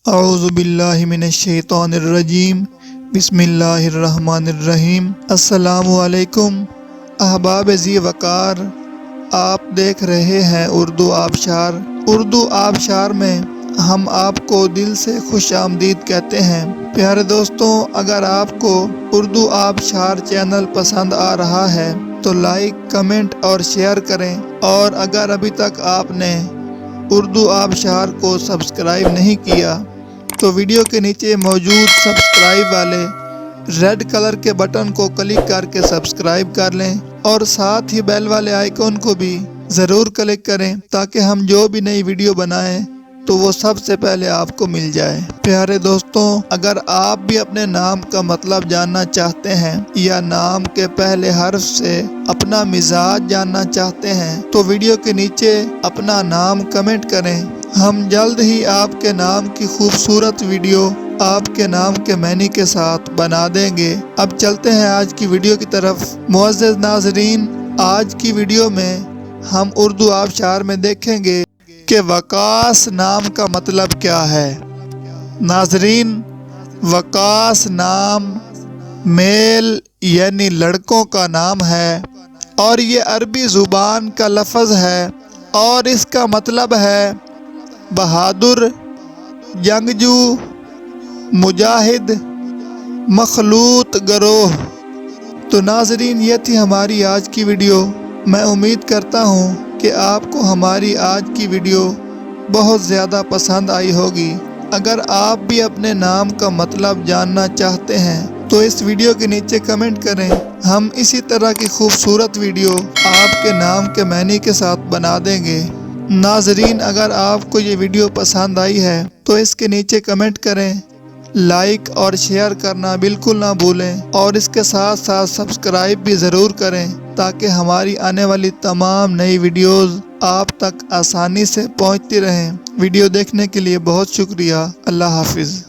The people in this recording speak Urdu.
اعوذ باللہ من الشیطان الرجیم، بسم اللہ الرحمن الرحیم۔ السلام علیکم احباب ذی وقار، آپ دیکھ رہے ہیں اردو آبشار۔ اردو آبشار میں ہم آپ کو دل سے خوش آمدید کہتے ہیں۔ پیارے دوستوں، اگر آپ کو اردو آبشار چینل پسند آ رہا ہے تو لائک، کمنٹ اور شیئر کریں، اور اگر ابھی تک آپ نے اردو آبشار کو سبسکرائب نہیں کیا تو ویڈیو کے نیچے موجود سبسکرائب والے ریڈ کلر کے بٹن کو کلک کر کے سبسکرائب کر لیں، اور ساتھ ہی بیل والے آئیکن کو بھی ضرور کلک کریں تاکہ ہم جو بھی نئی ویڈیو بنائیں تو وہ سب سے پہلے آپ کو مل جائے۔ پیارے دوستوں، اگر آپ بھی اپنے نام کا مطلب جاننا چاہتے ہیں یا نام کے پہلے حرف سے اپنا مزاج جاننا چاہتے ہیں تو ویڈیو کے نیچے اپنا نام کمنٹ کریں۔ ہم جلد ہی آپ کے نام کی خوبصورت ویڈیو آپ کے نام کے معنی کے ساتھ بنا دیں گے۔ اب چلتے ہیں آج کی ویڈیو کی طرف۔ معزز ناظرین، آج کی ویڈیو میں ہم اردو آبشار میں دیکھیں گے کہ وقاص نام کا مطلب کیا ہے۔ ناظرین، وقاص نام میل یعنی لڑکوں کا نام ہے، اور یہ عربی زبان کا لفظ ہے، اور اس کا مطلب ہے بہادر، جنگجو، مجاہد، مخلوط گروہ۔ تو ناظرین، یہ تھی ہماری آج کی ویڈیو۔ میں امید کرتا ہوں کہ آپ کو ہماری آج کی ویڈیو بہت زیادہ پسند آئی ہوگی۔ اگر آپ بھی اپنے نام کا مطلب جاننا چاہتے ہیں تو اس ویڈیو کے نیچے کمنٹ کریں۔ ہم اسی طرح کی خوبصورت ویڈیو آپ کے نام کے معنی کے ساتھ بنا دیں گے۔ ناظرین، اگر آپ کو یہ ویڈیو پسند آئی ہے تو اس کے نیچے کمنٹ کریں، لائک اور شیئر کرنا بالکل نہ بھولیں، اور اس کے ساتھ ساتھ سبسکرائب بھی ضرور کریں تاکہ ہماری آنے والی تمام نئی ویڈیوز آپ تک آسانی سے پہنچتی رہیں۔ ویڈیو دیکھنے کے لیے بہت شکریہ۔ اللہ حافظ۔